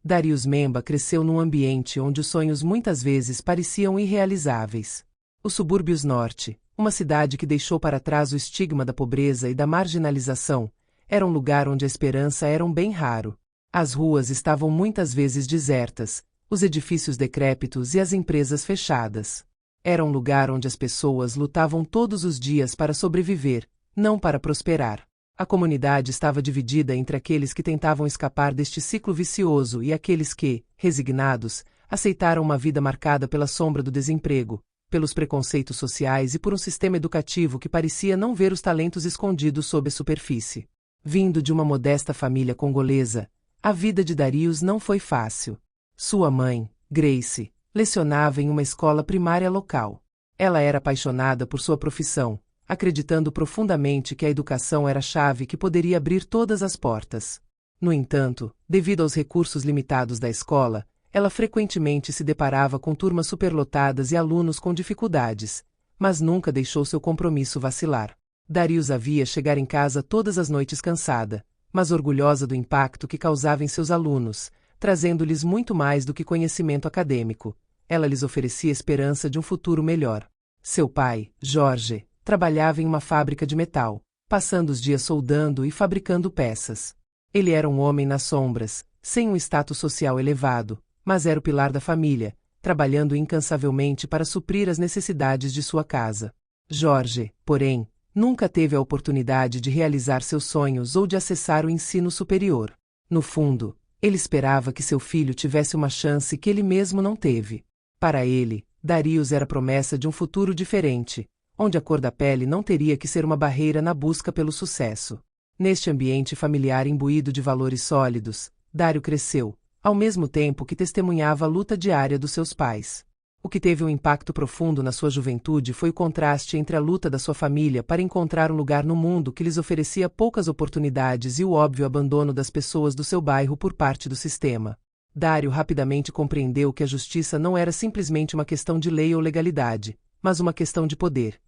Darius Memba cresceu num ambiente onde os sonhos muitas vezes pareciam irrealizáveis. Os subúrbios norte, uma cidade que deixou para trás o estigma da pobreza e da marginalização, era um lugar onde a esperança era um bem raro. As ruas estavam muitas vezes desertas, os edifícios decrépitos e as empresas fechadas. Era um lugar onde as pessoas lutavam todos os dias para sobreviver, não para prosperar. A comunidade estava dividida entre aqueles que tentavam escapar deste ciclo vicioso e aqueles que, resignados, aceitaram uma vida marcada pela sombra do desemprego, pelos preconceitos sociais e por um sistema educativo que parecia não ver os talentos escondidos sob a superfície. Vindo de uma modesta família congolesa, a vida de Darius não foi fácil. Sua mãe, Grace, lecionava em uma escola primária local. Ela era apaixonada por sua profissão, acreditando profundamente que a educação era a chave que poderia abrir todas as portas. No entanto, devido aos recursos limitados da escola, ela frequentemente se deparava com turmas superlotadas e alunos com dificuldades, mas nunca deixou seu compromisso vacilar. Darius a via chegar em casa todas as noites cansada, mas orgulhosa do impacto que causava em seus alunos, trazendo-lhes muito mais do que conhecimento acadêmico. Ela lhes oferecia esperança de um futuro melhor. Seu pai, Jorge, trabalhava em uma fábrica de metal, passando os dias soldando e fabricando peças. Ele era um homem nas sombras, sem um status social elevado, mas era o pilar da família, trabalhando incansavelmente para suprir as necessidades de sua casa. Jorge, porém, nunca teve a oportunidade de realizar seus sonhos ou de acessar o ensino superior. No fundo, ele esperava que seu filho tivesse uma chance que ele mesmo não teve. Para ele, Darius era a promessa de um futuro diferente, onde a cor da pele não teria que ser uma barreira na busca pelo sucesso. Neste ambiente familiar imbuído de valores sólidos, Dario cresceu, ao mesmo tempo que testemunhava a luta diária dos seus pais. O que teve um impacto profundo na sua juventude foi o contraste entre a luta da sua família para encontrar um lugar no mundo que lhes oferecia poucas oportunidades e o óbvio abandono das pessoas do seu bairro por parte do sistema. Dario rapidamente compreendeu que a justiça não era simplesmente uma questão de lei ou legalidade, mas uma questão de poder.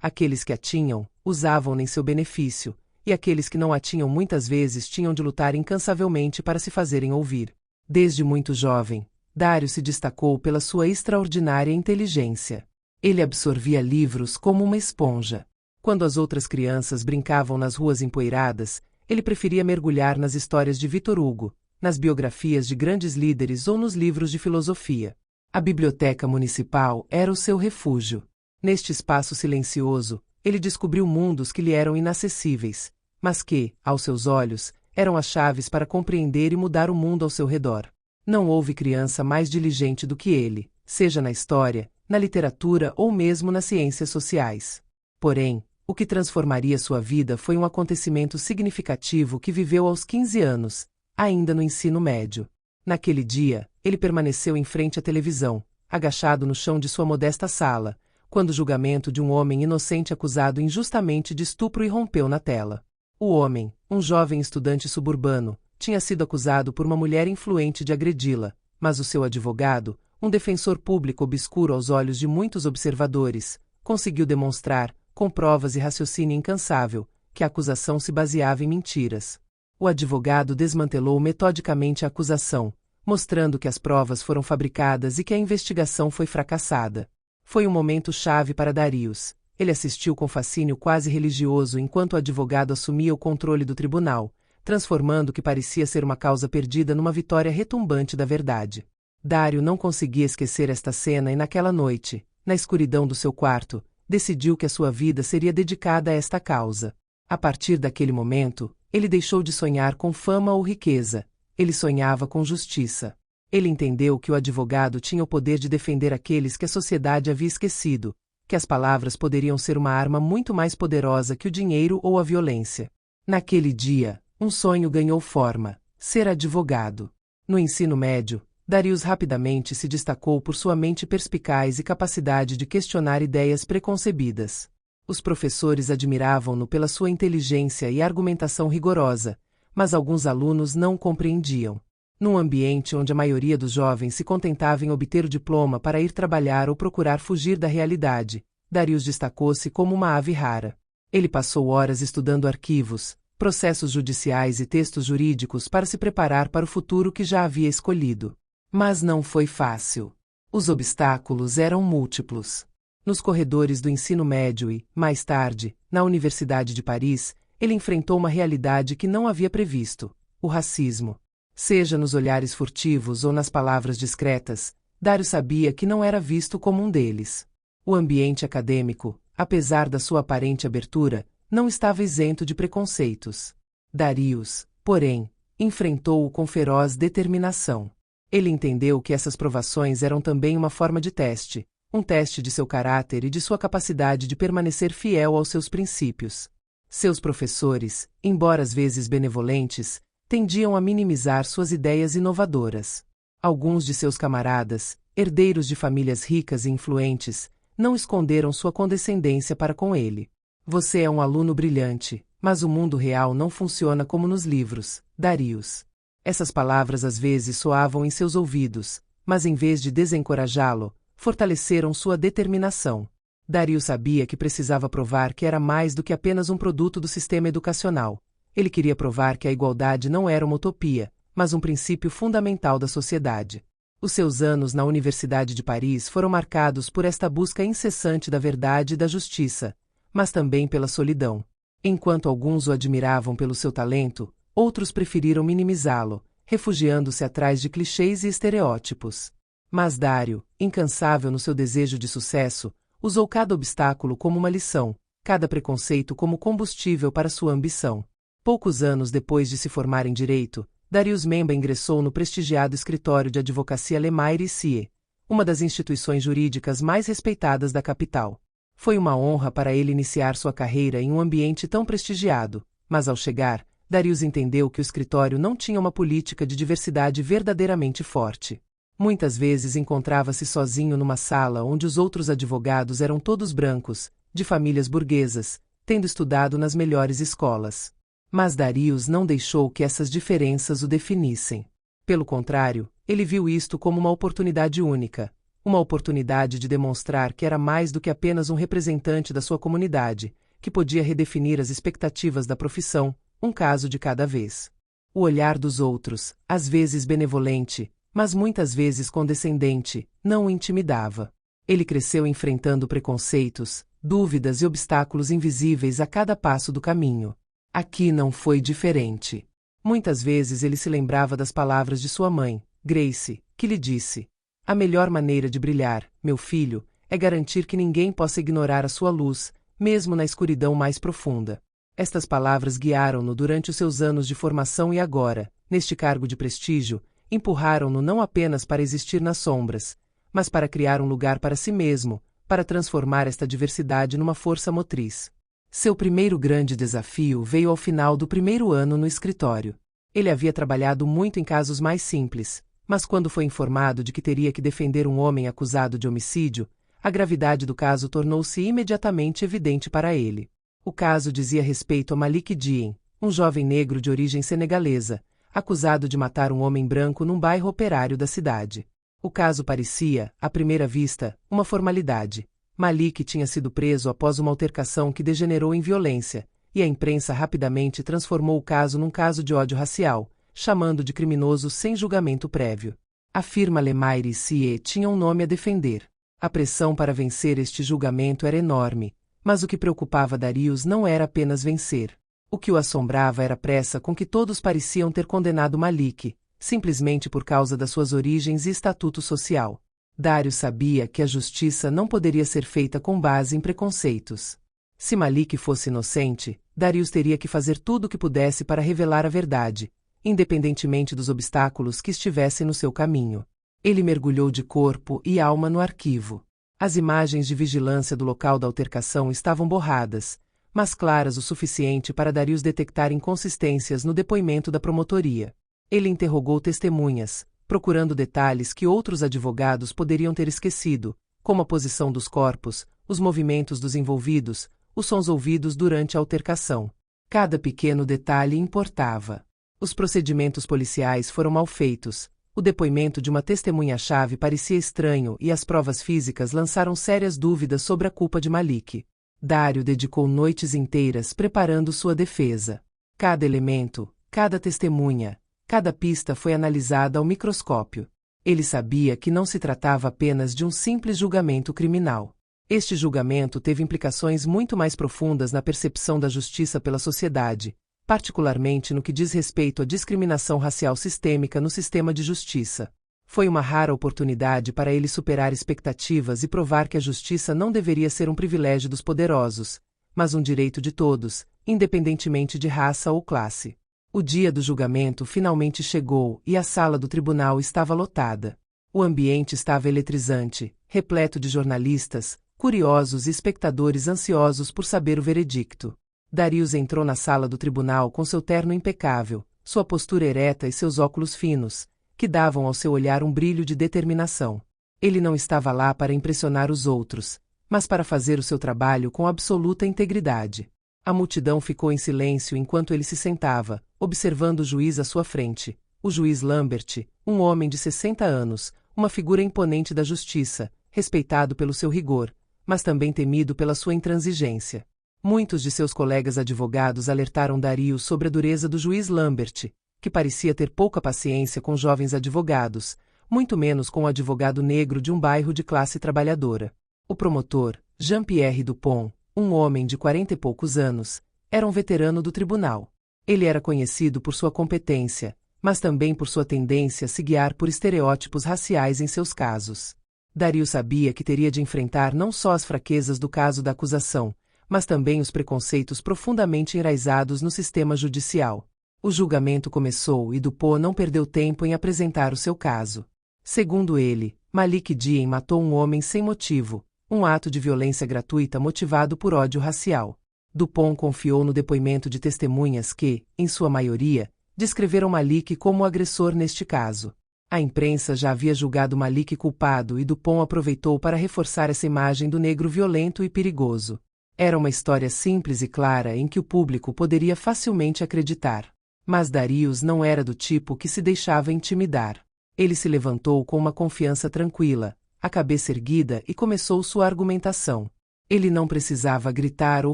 Aqueles que a tinham, usavam-na em seu benefício, e aqueles que não a tinham muitas vezes tinham de lutar incansavelmente para se fazerem ouvir. Desde muito jovem, Dario se destacou pela sua extraordinária inteligência. Ele absorvia livros como uma esponja. Quando as outras crianças brincavam nas ruas empoeiradas, ele preferia mergulhar nas histórias de Victor Hugo, nas biografias de grandes líderes ou nos livros de filosofia. A biblioteca municipal era o seu refúgio. Neste espaço silencioso, ele descobriu mundos que lhe eram inacessíveis, mas que, aos seus olhos, eram as chaves para compreender e mudar o mundo ao seu redor. Não houve criança mais diligente do que ele, seja na história, na literatura ou mesmo nas ciências sociais. Porém, o que transformaria sua vida foi um acontecimento significativo que viveu aos 15 anos, ainda no ensino médio. Naquele dia, ele permaneceu em frente à televisão, agachado no chão de sua modesta sala, quando o julgamento de um homem inocente acusado injustamente de estupro irrompeu na tela. O homem, um jovem estudante suburbano, tinha sido acusado por uma mulher influente de agredi-la, mas o seu advogado, um defensor público obscuro aos olhos de muitos observadores, conseguiu demonstrar, com provas e raciocínio incansável, que a acusação se baseava em mentiras. O advogado desmantelou metodicamente a acusação, mostrando que as provas foram fabricadas e que a investigação foi fracassada. Foi um momento chave para Darius. Ele assistiu com fascínio quase religioso enquanto o advogado assumia o controle do tribunal, transformando o que parecia ser uma causa perdida numa vitória retumbante da verdade. Dario não conseguia esquecer esta cena e naquela noite, na escuridão do seu quarto, decidiu que a sua vida seria dedicada a esta causa. A partir daquele momento, ele deixou de sonhar com fama ou riqueza. Ele sonhava com justiça. Ele entendeu que o advogado tinha o poder de defender aqueles que a sociedade havia esquecido, que as palavras poderiam ser uma arma muito mais poderosa que o dinheiro ou a violência. Naquele dia, um sonho ganhou forma: ser advogado. No ensino médio, Darius rapidamente se destacou por sua mente perspicaz e capacidade de questionar ideias preconcebidas. Os professores admiravam-no pela sua inteligência e argumentação rigorosa, mas alguns alunos não o compreendiam. Num ambiente onde a maioria dos jovens se contentava em obter o diploma para ir trabalhar ou procurar fugir da realidade, Darius destacou-se como uma ave rara. Ele passou horas estudando arquivos, processos judiciais e textos jurídicos para se preparar para o futuro que já havia escolhido. Mas não foi fácil. Os obstáculos eram múltiplos. Nos corredores do ensino médio e, mais tarde, na Universidade de Paris, ele enfrentou uma realidade que não havia previsto: o racismo. Seja nos olhares furtivos ou nas palavras discretas, Dário sabia que não era visto como um deles. O ambiente acadêmico, apesar da sua aparente abertura, não estava isento de preconceitos. Darius, porém, enfrentou-o com feroz determinação. Ele entendeu que essas provações eram também uma forma de teste, um teste de seu caráter e de sua capacidade de permanecer fiel aos seus princípios. Seus professores, embora às vezes benevolentes, tendiam a minimizar suas ideias inovadoras. Alguns de seus camaradas, herdeiros de famílias ricas e influentes, não esconderam sua condescendência para com ele. Você é um aluno brilhante, mas o mundo real não funciona como nos livros, Darius. Essas palavras às vezes soavam em seus ouvidos, mas em vez de desencorajá-lo, fortaleceram sua determinação. Darius sabia que precisava provar que era mais do que apenas um produto do sistema educacional. Ele queria provar que a igualdade não era uma utopia, mas um princípio fundamental da sociedade. Os seus anos na Universidade de Paris foram marcados por esta busca incessante da verdade e da justiça, mas também pela solidão. Enquanto alguns o admiravam pelo seu talento, outros preferiram minimizá-lo, refugiando-se atrás de clichês e estereótipos. Mas Dário, incansável no seu desejo de sucesso, usou cada obstáculo como uma lição, cada preconceito como combustível para sua ambição. Poucos anos depois de se formar em Direito, Darius Memba ingressou no prestigiado escritório de advocacia Lemire & Cie, uma das instituições jurídicas mais respeitadas da capital. Foi uma honra para ele iniciar sua carreira em um ambiente tão prestigiado, mas ao chegar, Darius entendeu que o escritório não tinha uma política de diversidade verdadeiramente forte. Muitas vezes encontrava-se sozinho numa sala onde os outros advogados eram todos brancos, de famílias burguesas, tendo estudado nas melhores escolas. Mas Darius não deixou que essas diferenças o definissem. Pelo contrário, ele viu isto como uma oportunidade única, uma oportunidade de demonstrar que era mais do que apenas um representante da sua comunidade, que podia redefinir as expectativas da profissão, um caso de cada vez. O olhar dos outros, às vezes benevolente, mas muitas vezes condescendente, não o intimidava. Ele cresceu enfrentando preconceitos, dúvidas e obstáculos invisíveis a cada passo do caminho. Aqui não foi diferente. Muitas vezes ele se lembrava das palavras de sua mãe, Grace, que lhe disse: "A melhor maneira de brilhar, meu filho, é garantir que ninguém possa ignorar a sua luz, mesmo na escuridão mais profunda." Estas palavras guiaram-no durante os seus anos de formação e agora, neste cargo de prestígio, empurraram-no não apenas para existir nas sombras, mas para criar um lugar para si mesmo, para transformar esta diversidade numa força motriz. Seu primeiro grande desafio veio ao final do primeiro ano no escritório. Ele havia trabalhado muito em casos mais simples, mas quando foi informado de que teria que defender um homem acusado de homicídio, a gravidade do caso tornou-se imediatamente evidente para ele. O caso dizia respeito a Malik Dien, um jovem negro de origem senegalesa, acusado de matar um homem branco num bairro operário da cidade. O caso parecia, à primeira vista, uma formalidade. Malik tinha sido preso após uma altercação que degenerou em violência, e a imprensa rapidamente transformou o caso num caso de ódio racial, chamando de criminoso sem julgamento prévio. A firma Lemire & Cie tinha um nome a defender. A pressão para vencer este julgamento era enorme, mas o que preocupava Darius não era apenas vencer. O que o assombrava era a pressa com que todos pareciam ter condenado Malik, simplesmente por causa das suas origens e estatuto social. Darius sabia que a justiça não poderia ser feita com base em preconceitos. Se Malik fosse inocente, Darius teria que fazer tudo o que pudesse para revelar a verdade, independentemente dos obstáculos que estivessem no seu caminho. Ele mergulhou de corpo e alma no arquivo. As imagens de vigilância do local da altercação estavam borradas, mas claras o suficiente para Darius detectar inconsistências no depoimento da promotoria. Ele interrogou testemunhas, procurando detalhes que outros advogados poderiam ter esquecido, como a posição dos corpos, os movimentos dos envolvidos, os sons ouvidos durante a altercação. Cada pequeno detalhe importava. Os procedimentos policiais foram mal feitos, o depoimento de uma testemunha-chave parecia estranho e as provas físicas lançaram sérias dúvidas sobre a culpa de Malik. Dário dedicou noites inteiras preparando sua defesa. Cada elemento, cada testemunha, cada pista foi analisada ao microscópio. Ele sabia que não se tratava apenas de um simples julgamento criminal. Este julgamento teve implicações muito mais profundas na percepção da justiça pela sociedade, particularmente no que diz respeito à discriminação racial sistêmica no sistema de justiça. Foi uma rara oportunidade para ele superar expectativas e provar que a justiça não deveria ser um privilégio dos poderosos, mas um direito de todos, independentemente de raça ou classe. O dia do julgamento finalmente chegou e a sala do tribunal estava lotada. O ambiente estava eletrizante, repleto de jornalistas, curiosos e espectadores ansiosos por saber o veredicto. Darius entrou na sala do tribunal com seu terno impecável, sua postura ereta e seus óculos finos, que davam ao seu olhar um brilho de determinação. Ele não estava lá para impressionar os outros, mas para fazer o seu trabalho com absoluta integridade. A multidão ficou em silêncio enquanto ele se sentava, observando o juiz à sua frente. O juiz Lambert, um homem de 60 anos, uma figura imponente da justiça, respeitado pelo seu rigor, mas também temido pela sua intransigência. Muitos de seus colegas advogados alertaram Darius sobre a dureza do juiz Lambert, que parecia ter pouca paciência com jovens advogados, muito menos com o advogado negro de um bairro de classe trabalhadora. O promotor, Jean-Pierre Dupont, um homem de 40 e poucos anos, era um veterano do tribunal. Ele era conhecido por sua competência, mas também por sua tendência a se guiar por estereótipos raciais em seus casos. Darius sabia que teria de enfrentar não só as fraquezas do caso da acusação, mas também os preconceitos profundamente enraizados no sistema judicial. O julgamento começou e Dupont não perdeu tempo em apresentar o seu caso. Segundo ele, Malik Dien matou um homem sem motivo, um ato de violência gratuita motivado por ódio racial. Dupont confiou no depoimento de testemunhas que, em sua maioria, descreveram Malik como o agressor neste caso. A imprensa já havia julgado Malik culpado e Dupont aproveitou para reforçar essa imagem do negro violento e perigoso. Era uma história simples e clara em que o público poderia facilmente acreditar. Mas Darius não era do tipo que se deixava intimidar. Ele se levantou com uma confiança tranquila, a cabeça erguida e começou sua argumentação. Ele não precisava gritar ou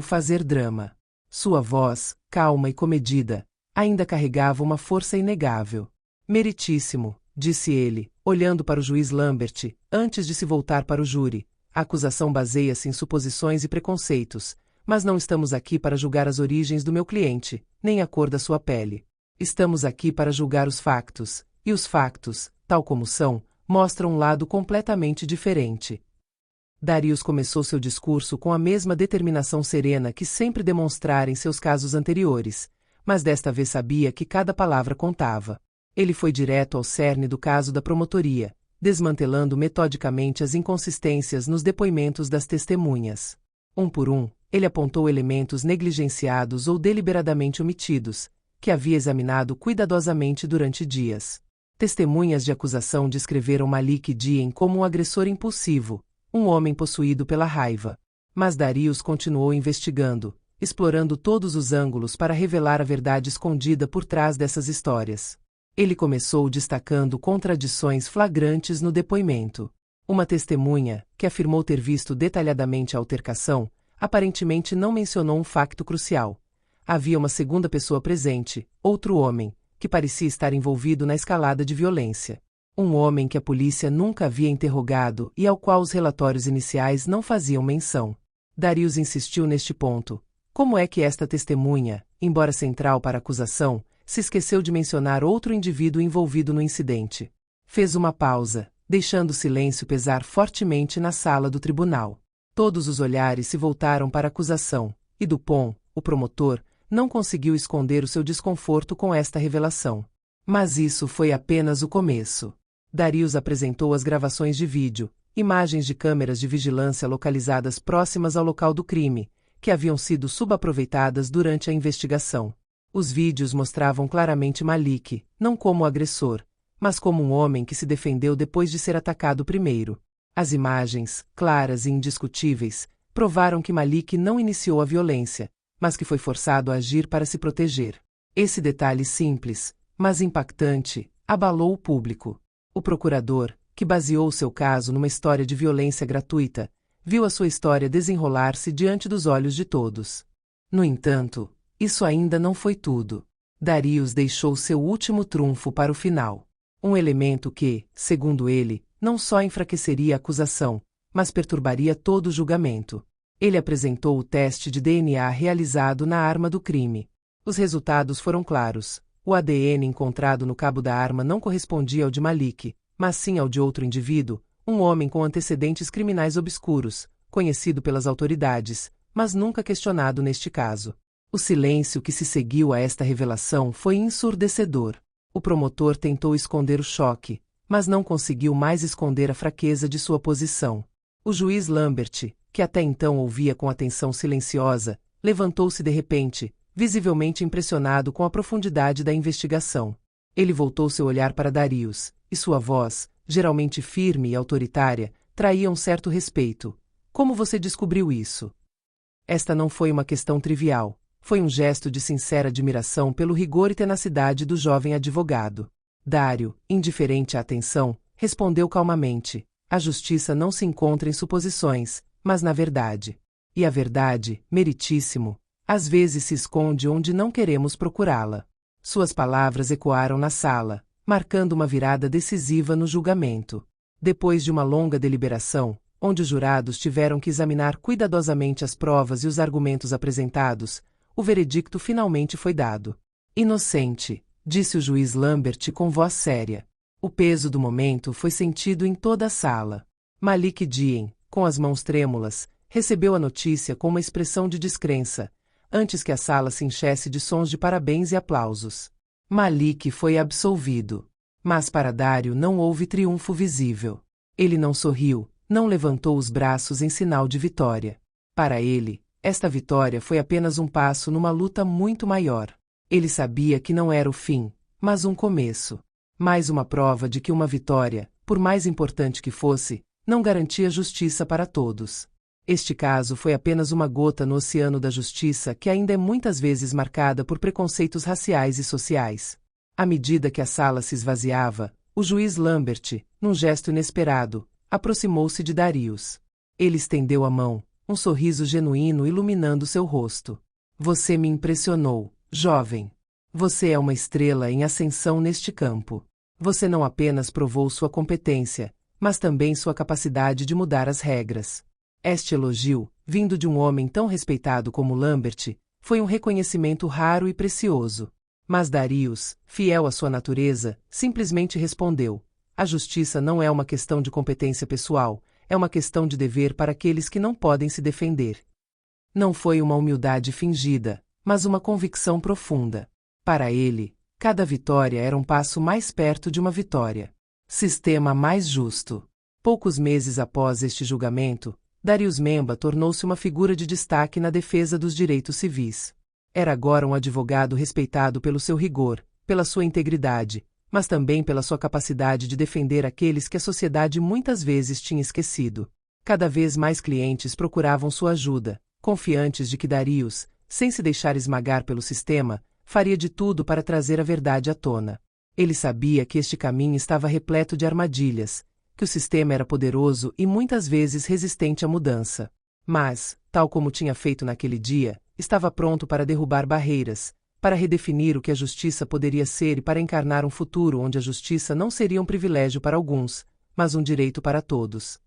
fazer drama. Sua voz, calma e comedida, ainda carregava uma força inegável. Meritíssimo, disse ele, olhando para o juiz Lambert, antes de se voltar para o júri. A acusação baseia-se em suposições e preconceitos, mas não estamos aqui para julgar as origens do meu cliente, nem a cor da sua pele. Estamos aqui para julgar os factos, e os factos, tal como são, mostram um lado completamente diferente. Darius começou seu discurso com a mesma determinação serena que sempre demonstrara em seus casos anteriores, mas desta vez sabia que cada palavra contava. Ele foi direto ao cerne do caso da promotoria, desmantelando metodicamente as inconsistências nos depoimentos das testemunhas. Um por um, ele apontou elementos negligenciados ou deliberadamente omitidos, que havia examinado cuidadosamente durante dias. Testemunhas de acusação descreveram Malik Dien como um agressor impulsivo, um homem possuído pela raiva. Mas Darius continuou investigando, explorando todos os ângulos para revelar a verdade escondida por trás dessas histórias. Ele começou destacando contradições flagrantes no depoimento. Uma testemunha, que afirmou ter visto detalhadamente a altercação, aparentemente não mencionou um facto crucial. Havia uma segunda pessoa presente, outro homem, que parecia estar envolvido na escalada de violência. Um homem que a polícia nunca havia interrogado e ao qual os relatórios iniciais não faziam menção. Darius insistiu neste ponto. Como é que esta testemunha, embora central para a acusação, se esqueceu de mencionar outro indivíduo envolvido no incidente? Fez uma pausa, deixando o silêncio pesar fortemente na sala do tribunal. Todos os olhares se voltaram para a acusação, e Dupont, o promotor, não conseguiu esconder o seu desconforto com esta revelação. Mas isso foi apenas o começo. Darius apresentou as gravações de vídeo, imagens de câmeras de vigilância localizadas próximas ao local do crime, que haviam sido subaproveitadas durante a investigação. Os vídeos mostravam claramente Malik, não como agressor, mas como um homem que se defendeu depois de ser atacado primeiro. As imagens, claras e indiscutíveis, provaram que Malik não iniciou a violência, mas que foi forçado a agir para se proteger. Esse detalhe simples, mas impactante, abalou o público. O procurador, que baseou seu caso numa história de violência gratuita, viu a sua história desenrolar-se diante dos olhos de todos. No entanto, isso ainda não foi tudo. Darius deixou seu último trunfo para o final. Um elemento que, segundo ele, não só enfraqueceria a acusação, mas perturbaria todo o julgamento. Ele apresentou o teste de DNA realizado na arma do crime. Os resultados foram claros. O ADN encontrado no cabo da arma não correspondia ao de Malik, mas sim ao de outro indivíduo, um homem com antecedentes criminais obscuros, conhecido pelas autoridades, mas nunca questionado neste caso. O silêncio que se seguiu a esta revelação foi ensurdecedor. O promotor tentou esconder o choque, mas não conseguiu mais esconder a fraqueza de sua posição. O juiz Lambert, que até então ouvia com atenção silenciosa, levantou-se de repente, visivelmente impressionado com a profundidade da investigação. Ele voltou seu olhar para Darius, e sua voz, geralmente firme e autoritária, traía um certo respeito. Como você descobriu isso? Esta não foi uma questão trivial. Foi um gesto de sincera admiração pelo rigor e tenacidade do jovem advogado. Dário, indiferente à atenção, respondeu calmamente: a justiça não se encontra em suposições, mas na verdade. E a verdade, meritíssimo, às vezes se esconde onde não queremos procurá-la. Suas palavras ecoaram na sala, marcando uma virada decisiva no julgamento. Depois de uma longa deliberação, onde os jurados tiveram que examinar cuidadosamente as provas e os argumentos apresentados, o veredicto finalmente foi dado. Inocente, disse o juiz Lambert com voz séria. O peso do momento foi sentido em toda a sala. Malik Dien, com as mãos trêmulas, recebeu a notícia com uma expressão de descrença, antes que a sala se enchesse de sons de parabéns e aplausos. Malik foi absolvido. Mas para Dário não houve triunfo visível. Ele não sorriu, não levantou os braços em sinal de vitória. Para ele, esta vitória foi apenas um passo numa luta muito maior. Ele sabia que não era o fim, mas um começo. Mais uma prova de que uma vitória, por mais importante que fosse, não garantia justiça para todos. Este caso foi apenas uma gota no oceano da justiça que ainda é muitas vezes marcada por preconceitos raciais e sociais. À medida que a sala se esvaziava, o juiz Lambert, num gesto inesperado, aproximou-se de Darius. Ele estendeu a mão, um sorriso genuíno iluminando seu rosto. Você me impressionou, jovem. Você é uma estrela em ascensão neste campo. Você não apenas provou sua competência, mas também sua capacidade de mudar as regras. Este elogio, vindo de um homem tão respeitado como Lambert, foi um reconhecimento raro e precioso. Mas Darius, fiel à sua natureza, simplesmente respondeu: a justiça não é uma questão de competência pessoal, é uma questão de dever para aqueles que não podem se defender. Não foi uma humildade fingida, mas uma convicção profunda. Para ele, cada vitória era um passo mais perto de uma vitória. Sistema mais justo. Poucos meses após este julgamento, Darius Memba tornou-se uma figura de destaque na defesa dos direitos civis. Era agora um advogado respeitado pelo seu rigor, pela sua integridade, mas também pela sua capacidade de defender aqueles que a sociedade muitas vezes tinha esquecido. Cada vez mais clientes procuravam sua ajuda, confiantes de que Darius, sem se deixar esmagar pelo sistema, faria de tudo para trazer a verdade à tona. Ele sabia que este caminho estava repleto de armadilhas, que o sistema era poderoso e muitas vezes resistente à mudança. Mas, tal como tinha feito naquele dia, estava pronto para derrubar barreiras, para redefinir o que a justiça poderia ser e para encarnar um futuro onde a justiça não seria um privilégio para alguns, mas um direito para todos.